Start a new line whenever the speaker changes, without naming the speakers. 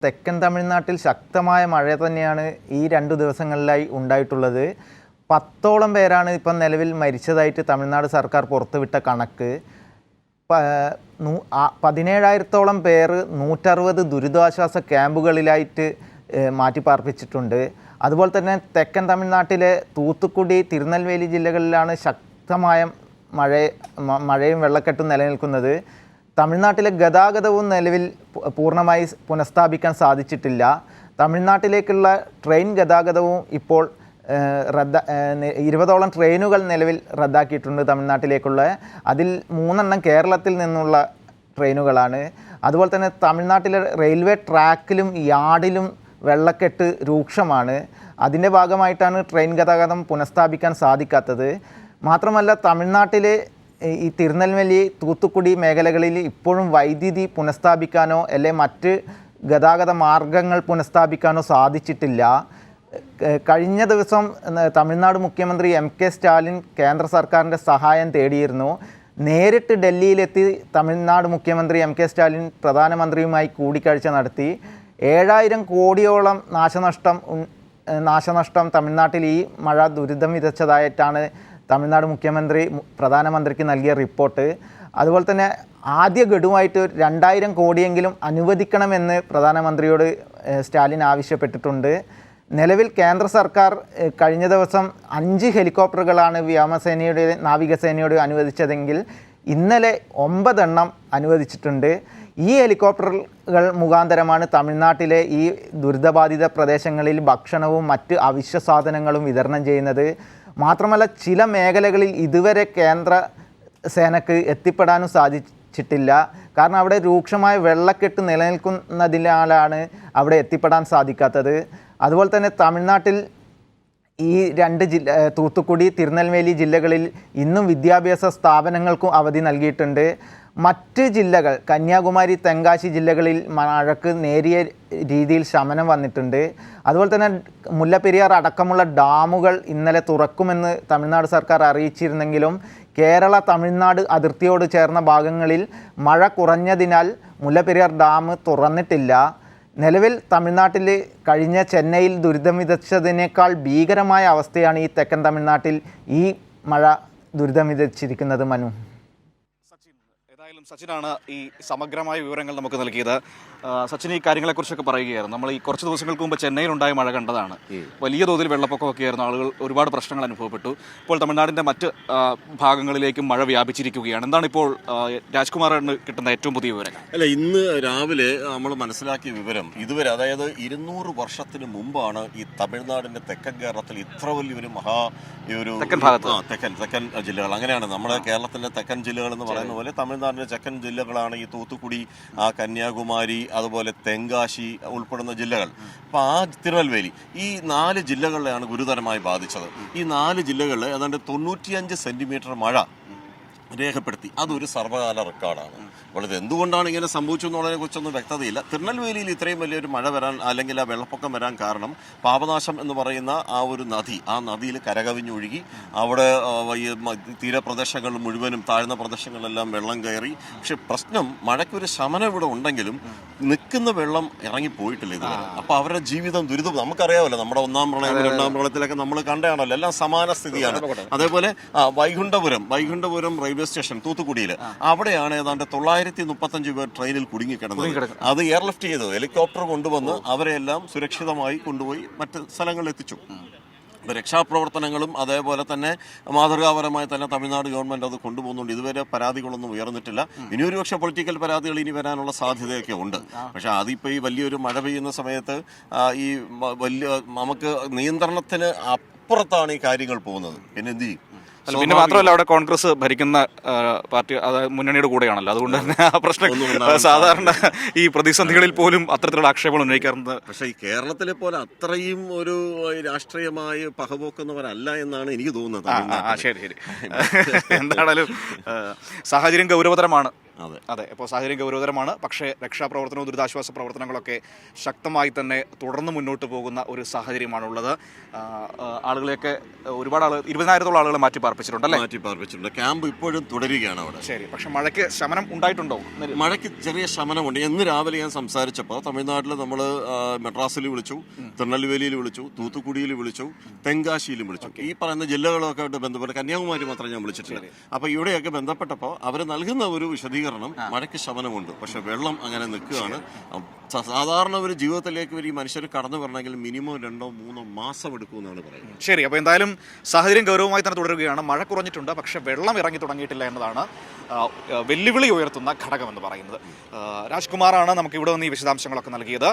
തെക്കൻ തമിഴ്നാട്ടിൽ ശക്തമായ മഴ തന്നെയാണ് ഈ 2 ദിവസങ്ങളിലായി ഉണ്ടായിട്ടുള്ളത്. 10ഓളം പേരാണ് ഇപ്പം നിലവിൽ മരിച്ചതായിട്ട് തമിഴ്നാട് സർക്കാർ പുറത്തുവിട്ട കണക്ക്. 17,000ഓളം പേർ 160 ദുരിതാശ്വാസ ക്യാമ്പുകളിലായിട്ട് മാറ്റിപ്പാർപ്പിച്ചിട്ടുണ്ട്. അതുപോലെ തന്നെ തെക്കൻ തമിഴ്നാട്ടിലെ തൂത്തുക്കുടി, തിരുനെൽവേലി ജില്ലകളിലാണ് ശക്തമായ മഴയും വെള്ളക്കെട്ടും നിലനിൽക്കുന്നത്. തമിഴ്നാട്ടിലെ ഗതാഗതവും നിലവിൽ പൂർണ്ണമായി പുനഃസ്ഥാപിക്കാൻ സാധിച്ചിട്ടില്ല. തമിഴ്നാട്ടിലേക്കുള്ള ട്രെയിൻ ഗതാഗതവും ഇപ്പോൾ 20ഓളം ട്രെയിനുകൾ നിലവിൽ റദ്ദാക്കിയിട്ടുണ്ട് തമിഴ്നാട്ടിലേക്കുള്ള. അതിൽ 3 കേരളത്തിൽ നിന്നുള്ള ട്രെയിനുകളാണ്. അതുപോലെ തന്നെ തമിഴ്നാട്ടിലെ റെയിൽവേ ട്രാക്കിലും യാർഡിലും വെള്ളക്കെട്ട് രൂക്ഷമാണ്. അതിൻ്റെ ഭാഗമായിട്ടാണ് ട്രെയിൻ ഗതാഗതം പുനഃസ്ഥാപിക്കാൻ സാധിക്കാത്തത്. മാത്രമല്ല തമിഴ്നാട്ടിലെ ഈ തിരുനെൽവേലി, തൂത്തുക്കുടി മേഖലകളിൽ ഇപ്പോഴും വൈദ്യുതി പുനഃസ്ഥാപിക്കാനോ അല്ലെങ്കിൽ മറ്റ് ഗതാഗത മാർഗങ്ങൾ പുനഃസ്ഥാപിക്കാനോ സാധിച്ചിട്ടില്ല. കഴിഞ്ഞ ദിവസം തമിഴ്നാട് മുഖ്യമന്ത്രി MK സ്റ്റാലിൻ കേന്ദ്ര സർക്കാരിൻ്റെ സഹായം തേടിയിരുന്നു. നേരിട്ട് ഡൽഹിയിലെത്തി തമിഴ്നാട് മുഖ്യമന്ത്രി MK സ്റ്റാലിൻ പ്രധാനമന്ത്രിയുമായി കൂടിക്കാഴ്ച നടത്തി. 7,000 കോടിയോളം നാശനഷ്ടം തമിഴ്നാട്ടിൽ ഈ മഴ ദുരിതം വിതച്ചതായിട്ടാണ് തമിഴ്നാട് മുഖ്യമന്ത്രി പ്രധാനമന്ത്രിക്ക് നൽകിയ റിപ്പോർട്ട്. അതുപോലെ തന്നെ ആദ്യ ഗഡുവായിട്ട് 2,000 കോടിയെങ്കിലും അനുവദിക്കണമെന്ന് പ്രധാനമന്ത്രിയോട് സ്റ്റാലിൻ ആവശ്യപ്പെട്ടിട്ടുണ്ട്. നിലവിൽ കേന്ദ്ര സർക്കാർ കഴിഞ്ഞ ദിവസം 5 ഹെലികോപ്റ്ററുകളാണ് വ്യോമസേനയുടെ നാവികസേനയോട് അനുവദിച്ചതെങ്കിൽ ഇന്നലെ 9 എണ്ണം അനുവദിച്ചിട്ടുണ്ട്. ഈ ഹെലികോപ്റ്ററുകൾ മുഖാന്തരമാണ് തമിഴ്നാട്ടിലെ ഈ ദുരിതബാധിത പ്രദേശങ്ങളിൽ ഭക്ഷണവും മറ്റ് അവശ്യ സാധനങ്ങളും വിതരണം ചെയ്യുന്നത്. മാത്രമല്ല ചില മേഖലകളിൽ ഇതുവരെ കേന്ദ്ര സേനക്ക് എത്തിപ്പെടാനും സാധിച്ചിട്ടില്ല. കാരണം അവിടെ രൂക്ഷമായ വെള്ളക്കെട്ട് നിലനിൽക്കുന്നതിനാലാണ് അവിടെ എത്തിപ്പെടാൻ സാധിക്കാത്തത്. അതുപോലെ തന്നെ തമിഴ്നാട്ടിൽ ഈ 2 തൂത്തുക്കുടി, തിരുനെൽവേലി ജില്ലകളിൽ ഇന്നും വിദ്യാഭ്യാസ സ്ഥാപനങ്ങൾക്കും അവധി നൽകിയിട്ടുണ്ട്. മറ്റ് ജില്ലകൾ കന്യാകുമാരി, തെങ്കാശി ജില്ലകളിൽ മഴയ്ക്ക് നേരിയ രീതിയിൽ ശമനം വന്നിട്ടുണ്ട്. അതുപോലെ തന്നെ മുല്ലപ്പെരിയാർ അടക്കമുള്ള ഡാമുകൾ ഇന്നലെ തുറക്കുമെന്ന് തമിഴ്നാട് സർക്കാർ അറിയിച്ചിരുന്നെങ്കിലും കേരള തമിഴ്നാട് അതിർത്തിയോട് ചേർന്ന ഭാഗങ്ങളിൽ മഴ കുറഞ്ഞതിനാൽ മുല്ലപ്പെരിയാർ ഡാം തുറന്നിട്ടില്ല. നിലവിൽ തമിഴ്നാട്ടിൽ കഴിഞ്ഞ ചെന്നൈയിൽ ദുരിതം വിതച്ചതിനേക്കാൾ ഭീകരമായ അവസ്ഥയാണ് ഈ തെക്കൻ തമിഴ്നാട്ടിൽ ഈ മഴ ദുരിതം വിതച്ചിരിക്കുന്നത്. മനു,
സച്ചിനാണ് ഈ സമഗ്രമായ വിവരങ്ങൾ നമുക്ക് നൽകിയത്. സച്ചിൻ ഈ കാര്യങ്ങളെക്കുറിച്ചൊക്കെ പറയുകയായിരുന്നു. നമ്മൾ ഈ കുറച്ച് ദിവസങ്ങൾക്ക് മുമ്പ് ചെന്നൈയിലുണ്ടായ മഴ കണ്ടതാണ്. വലിയ തോതിൽ വെള്ളപ്പൊക്കമൊക്കെ ആയിരുന്നു. ആളുകൾ ഒരുപാട് പ്രശ്നങ്ങൾ അനുഭവപ്പെട്ടു. ഇപ്പോൾ തമിഴ്നാടിൻ്റെ മറ്റ് ഭാഗങ്ങളിലേക്കും മഴ വ്യാപിച്ചിരിക്കുകയാണ്. എന്താണ് ഇപ്പോൾ രാജ്കുമാറിന് കിട്ടുന്ന ഏറ്റവും പുതിയ വിവരങ്ങൾ?
അല്ല, ഇന്ന് രാവിലെ നമ്മൾ മനസ്സിലാക്കിയ വിവരം ഇതുവരെ, അതായത് 200 വർഷത്തിന് മുമ്പാണ് ഈ തമിഴ്നാടിൻ്റെ തെക്കൻ കേരളത്തിൽ ഇത്ര വലിയൊരു തെക്കൻ ജില്ലകൾ, അങ്ങനെയാണ് നമ്മുടെ കേരളത്തിൻ്റെ തെക്കൻ ജില്ലകൾ എന്ന് പറയുന്ന പോലെ തമിഴ്നാടിൻ്റെ തെക്കൻ ജില്ലകളാണ് ഈ തൂത്തുക്കുടി, കന്യാകുമാരി, അതുപോലെ തെങ്കാശി ഉൾപ്പെടുന്ന ജില്ലകൾ. അപ്പോൾ ആ തിരുനെൽവേലി, ഈ 4 ജില്ലകളിലാണ് ഗുരുതരമായി ബാധിച്ചത്. ഈ 4 ജില്ലകളിൽ ഏതാണ്ട് 95 സെന്റിമീറ്റർ മഴ രേഖപ്പെടുത്തി. അതൊരു സർവ്വകാല റെക്കോർഡാണ്. അപ്പോൾ ഇത് എന്തുകൊണ്ടാണ് ഇങ്ങനെ സംഭവിച്ചതെന്നുള്ളതിനെ കുറിച്ചൊന്നും വ്യക്തതയില്ല. തിരുനെൽവേലിയിൽ ഇത്രയും വലിയൊരു മഴ വരാൻ, അല്ലെങ്കിൽ ആ വെള്ളപ്പൊക്കം വരാൻ കാരണം പാപനാശം എന്ന് പറയുന്ന ആ ഒരു നദി, ആ നദിയിൽ കരകവിഞ്ഞൊഴുകി അവിടെ തീരപ്രദേശങ്ങൾ മുഴുവനും, താഴ്ന്ന പ്രദേശങ്ങളിലെല്ലാം വെള്ളം കയറി. പക്ഷെ പ്രശ്നം, മഴയ്ക്കൊരു ശമനം ഇവിടെ ഉണ്ടെങ്കിലും നിൽക്കുന്ന വെള്ളം ഇറങ്ങിപ്പോയിട്ടില്ല ഇതുവരെ. അപ്പോൾ അവരുടെ ജീവിതം ദുരിതം നമുക്കറിയാമല്ലോ. നമ്മുടെ 1ാം പ്രളയം, 2ാം പ്രളയത്തിലൊക്കെ നമ്മൾ കണ്ടാണല്ലോ. എല്ലാം സമാന സ്ഥിതിയാണ്. അതേപോലെ വൈകുണ്ഠപുരം റെയിൽവേ സ്റ്റേഷൻ തൂത്തുക്കുടിയിൽ, അവിടെയാണ് ഏതാണ്ട് 935 പേർ ട്രെയിനിൽ കുടുങ്ങിക്കിടന്നത്. അത് എയർലിഫ്റ്റ് ചെയ്തു, ഹെലികോപ്റ്റർ കൊണ്ടുവന്ന് അവരെല്ലാം സുരക്ഷിതമായി കൊണ്ടുപോയി മറ്റ് സ്ഥലങ്ങളിൽ എത്തിച്ചു. രക്ഷാപ്രവർത്തനങ്ങളും അതേപോലെ തന്നെ മാതൃകാപരമായി തന്നെ തമിഴ്നാട് ഗവൺമെൻറ് അത് കൊണ്ടുപോകുന്നുണ്ട്. ഇതുവരെ പരാതികളൊന്നും ഉയർന്നിട്ടില്ല. ഇനിയൊരു പക്ഷേ പൊളിറ്റിക്കൽ പരാതികൾ ഇനി വരാനുള്ള സാധ്യതയൊക്കെ ഉണ്ട്. പക്ഷേ അതിപ്പോൾ ഈ വലിയൊരു മഴ പെയ്യുന്ന സമയത്ത് ഈ നമുക്ക് നിയന്ത്രണത്തിന് അപ്പുറത്താണ് ഈ കാര്യങ്ങൾ പോകുന്നത്. പിന്നെ എന്ത് ചെയ്യും?
പിന്നെ മാത്രമല്ല, അവിടെ കോൺഗ്രസ് ഭരിക്കുന്ന പാർട്ടി, അതായത് മുന്നണിയുടെ കൂടെയാണല്ലോ. അതുകൊണ്ട് തന്നെ ആ പ്രശ്നം സാധാരണ ഈ പ്രതിസന്ധികളിൽ പോലും അത്തരത്തിലുള്ള ആക്ഷേപങ്ങൾ ഉന്നയിക്കാറുണ്ട്.
പക്ഷേ ഈ കേരളത്തിലെ പോലെ അത്രയും ഒരു രാഷ്ട്രീയമായി പകപോക്കുന്നവരല്ല എന്നാണ് എനിക്ക് തോന്നുന്നത്.
ശരി. എന്താണേലും സാഹചര്യം ഗൗരവതരമാണ്. അതെ, ഇപ്പോൾ സാഹചര്യം ഗൗരവതരമാണ്. പക്ഷേ രക്ഷാപ്രവർത്തനവും ദുരിതാശ്വാസ പ്രവർത്തനങ്ങളൊക്കെ ശക്തമായി തന്നെ തുടർന്ന് മുന്നോട്ട് പോകുന്ന ഒരു സാഹചര്യമാണുള്ളത്. ആളുകളെയൊക്കെ ഒരുപാട് 20,000-ഓളം ആളുകളെ മാറ്റി പാർപ്പിച്ചിട്ടുണ്ടല്ലേ?
മാറ്റി പാർപ്പിച്ചിട്ടുണ്ട്. ക്യാമ്പ് ഇപ്പോഴും തുടരുകയാണ് അവിടെ.
ശരി, പക്ഷെ മഴയ്ക്ക് ശമനം ഉണ്ടായിട്ടുണ്ടോ?
മഴയ്ക്ക് ചെറിയ ശമനമുണ്ട്. ഇന്ന് രാവിലെ ഞാൻ സംസാരിച്ചപ്പോൾ തമിഴ്നാട്ടിൽ നമ്മൾ മദ്രാസിൽ വിളിച്ചു, തിരുനെൽവേലിയിൽ വിളിച്ചു, തൂത്തുക്കുടിയിൽ വിളിച്ചു, തെങ്കാശിയിലും വിളിച്ചു. ഈ പറയുന്ന ജില്ലകളൊക്കെ ആയിട്ട് ബന്ധപ്പെട്ട് കന്യാകുമാരി മാത്രമേ ഞാൻ വിളിച്ചിട്ടില്ല. അപ്പോൾ ഇവിടെയൊക്കെ ബന്ധപ്പെട്ടപ്പോൾ അവർ നൽകുന്ന ഒരു വിശദീകരണം മഴയ്ക്ക് ശമനമുണ്ട്, പക്ഷെ വെള്ളം അങ്ങനെ നിൽക്കുകയാണ്. സാധാരണ ഒരു ജീവിതത്തിലേക്ക് ഈ മനുഷ്യർ കടന്നു വരണമെങ്കിൽ മിനിമം 2-3 മാസം എടുക്കുമെന്നാണ് പറയുന്നത്.
ശരി, അപ്പോൾ എന്തായാലും സാഹചര്യം ഗൗരവമായി തന്നെ തുടരുകയാണ്. മഴ കുറഞ്ഞിട്ടുണ്ട്, പക്ഷേ വെള്ളം ഇറങ്ങി തുടങ്ങിയിട്ടില്ല എന്നതാണ് വെല്ലുവിളി ഉയർത്തുന്ന ഘടകമെന്ന് പറയുന്നത്. രാജ്കുമാറാണ് നമുക്ക് ഇവിടെ വന്ന് ഈ വിശദാംശങ്ങളൊക്കെ നൽകിയത്.